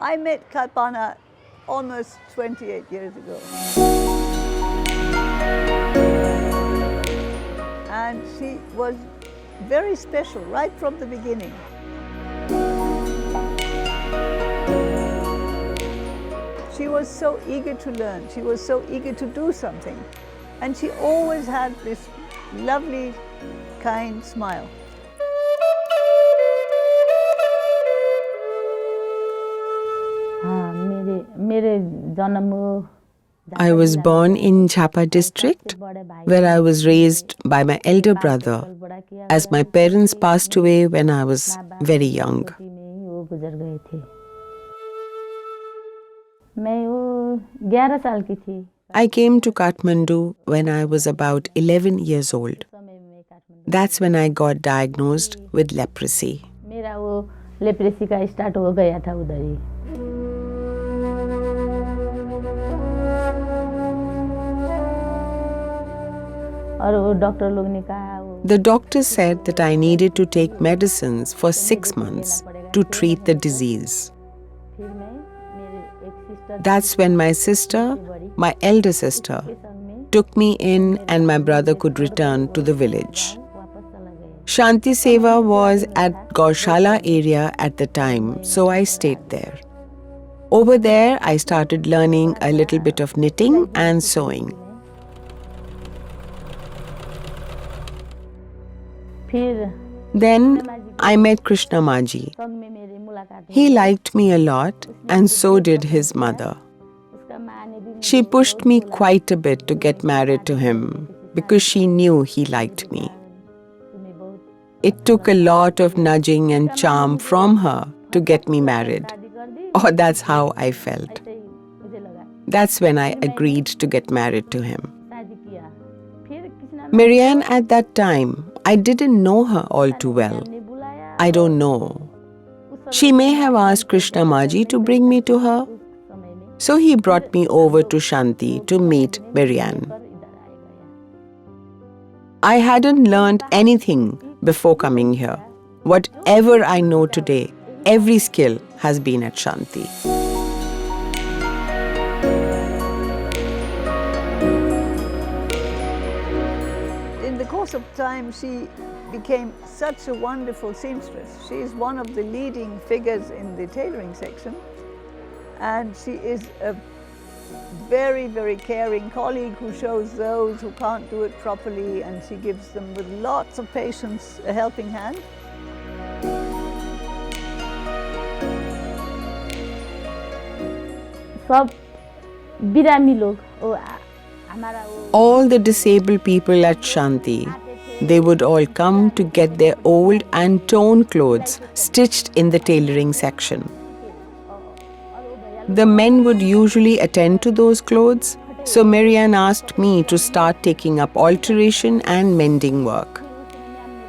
I met Kalpana almost 28 years ago. And she was very special right from the beginning. She was so eager to learn. She was so eager to do something. And she always had this lovely, kind smile. I was born in Chapa district, where I was raised by my elder brother, as my parents passed away when I was very young. I came to Kathmandu when I was about 11 years old. That's when I got diagnosed with leprosy. The doctor said that I needed to take medicines for 6 months to treat the disease. That's when my sister, my elder sister, took me in and my brother could return to the village. Shanti Seva was at Gaushala area at the time, so I stayed there. Over there, I started learning a little bit of knitting and sewing. Then I met Krishna Maji. He liked me a lot and so did his mother. She pushed me quite a bit to get married to him because she knew he liked me. It took a lot of nudging and charm from her to get me married. Or that's how I felt. That's when I agreed to get married to him. Marianne, at that time, I didn't know her all too well. I don't know. She may have asked Krishna Maji to bring me to her. So he brought me over to Shanti to meet Marianne. I hadn't learned anything before coming here. Whatever I know today, every skill has been at Shanti. In the course of time, she became such a wonderful seamstress. She is one of the leading figures in the tailoring section. And she is a very, very caring colleague who shows those who can't do it properly, and she gives them with lots of patience a helping hand. All the disabled people at Shanti, they would all come to get their old and torn clothes stitched in the tailoring section. The men would usually attend to those clothes, so Marianne asked me to start taking up alteration and mending work.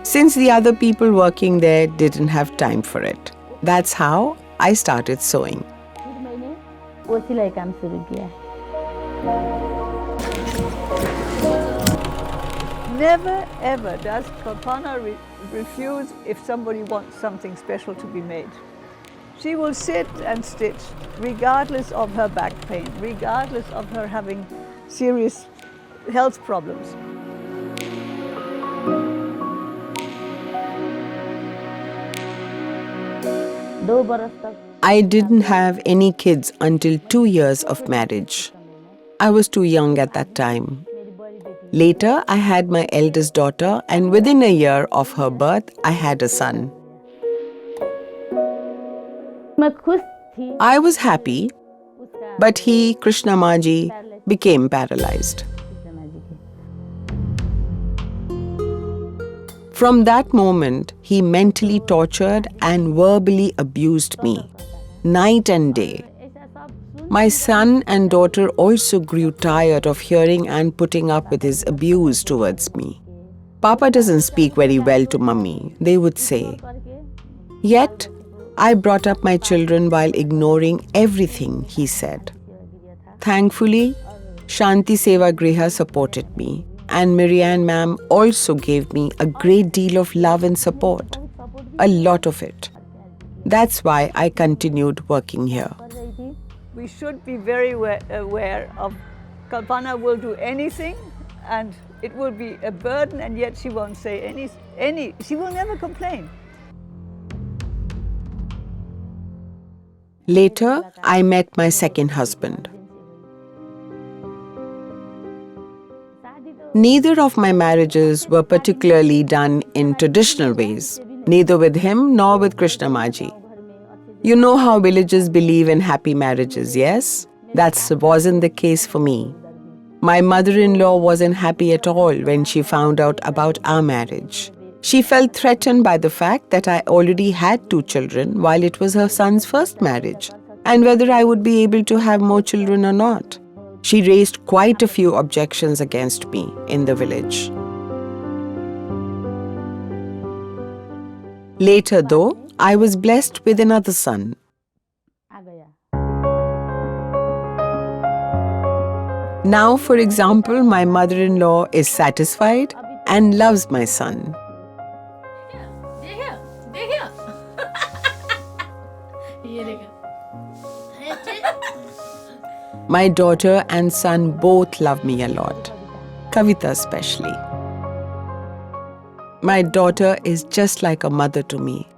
Since the other people working there didn't have time for it. That's how I started sewing. Never ever does Kalpana refuse if somebody wants something special to be made. She will sit and stitch regardless of her back pain, regardless of her having serious health problems. I didn't have any kids until 2 years of marriage. I was too young at that time. Later, I had my eldest daughter, and within a year of her birth, I had a son. I was happy, but he, Krishna Maji, became paralyzed. From that moment, he mentally tortured and verbally abused me, night and day. My son and daughter also grew tired of hearing and putting up with his abuse towards me. Papa doesn't speak very well to Mummy, they would say. Yet, I brought up my children while ignoring everything he said. Thankfully, Shanti Seva Griha supported me, and Marianne ma'am also gave me a great deal of love and support. A lot of it. That's why I continued working here. We should be very aware of Kalpana will do anything and it will be a burden, and yet she won't say she will never complain. Later, I met my second husband. Neither of my marriages were particularly done in traditional ways, neither with him nor with Krishna Maji. You know how villages believe in happy marriages, yes? That wasn't the case for me. My mother-in-law wasn't happy at all when she found out about our marriage. She felt threatened by the fact that I already had 2 children while it was her son's first marriage, and whether I would be able to have more children or not. She raised quite a few objections against me in the village. Later, though, I was blessed with another son. Now, for example, my mother-in-law is satisfied and loves my son. My daughter and son both love me a lot, Kavita especially. My daughter is just like a mother to me.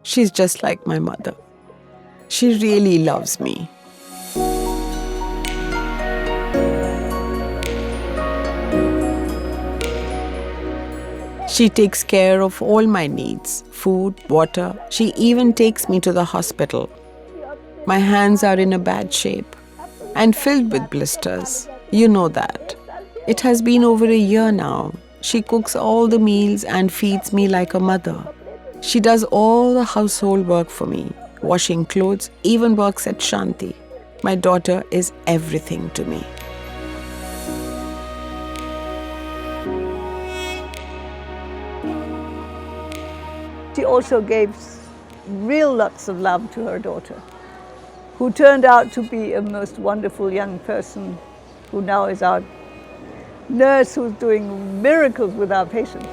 She's just like my mother. She really loves me. She takes care of all my needs, food, water. She even takes me to the hospital. My hands are in a bad shape and filled with blisters. You know that. It has been over a year now. She cooks all the meals and feeds me like a mother. She does all the household work for me, washing clothes, even works at Shanti. My daughter is everything to me. She also gave real lots of love to her daughter, who turned out to be a most wonderful young person, who now is our nurse who's doing miracles with our patients.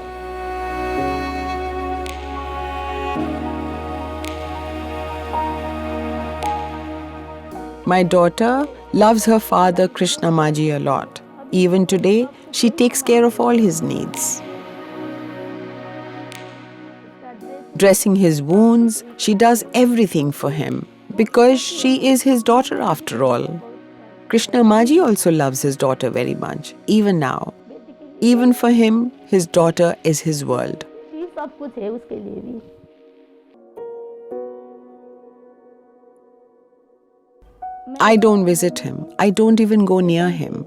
My daughter loves her father Krishna Maji a lot. Even today, she takes care of all his needs. Dressing his wounds, she does everything for him because she is his daughter after all. Krishna Maji also loves his daughter very much, even now. Even for him, his daughter is his world. I don't visit him. I don't even go near him.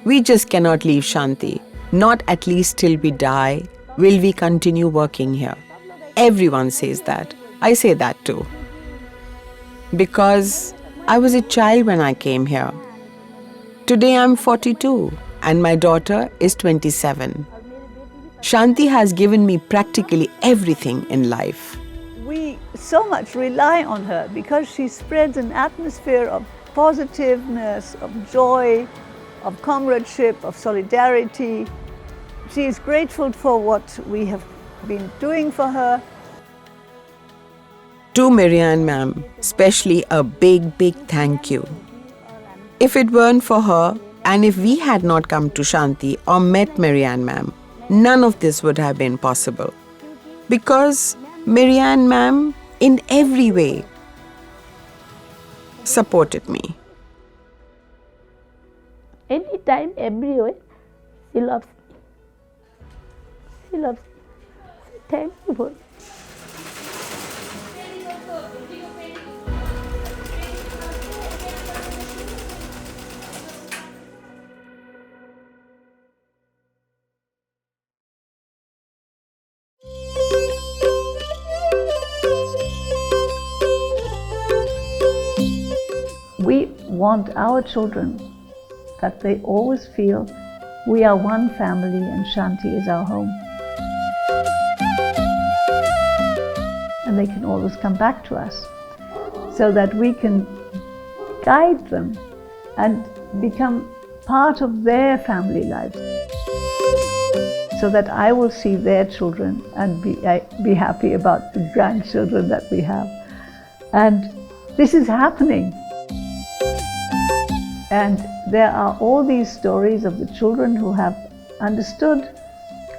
We just cannot leave Shanti. Not at least till we die will we continue working here. Everyone says that. I say that too. Because I was a child when I came here. Today I'm 42 and my daughter is 27. Shanti has given me practically everything in life. We so much rely on her because she spreads an atmosphere of positiveness, of joy, of comradeship, of solidarity. She is grateful for what we have been doing for her. To Marianne ma'am, especially a big, big thank you. If it weren't for her and if we had not come to Shanti or met Marianne ma'am, none of this would have been possible. Because Marianne ma'am, in every way, supported me. Anytime, everywhere, she loves me. She loves me. Thank you for it. We want our children that they always feel we are one family and Shanti is our home. And they can always come back to us so that we can guide them and become part of their family lives, so that I will see their children and be happy about the grandchildren that we have. And this is happening. And there are all these stories of the children who have understood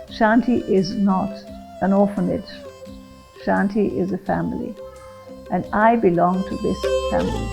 Shanti is not an orphanage. Shanti is a family, and I belong to this family.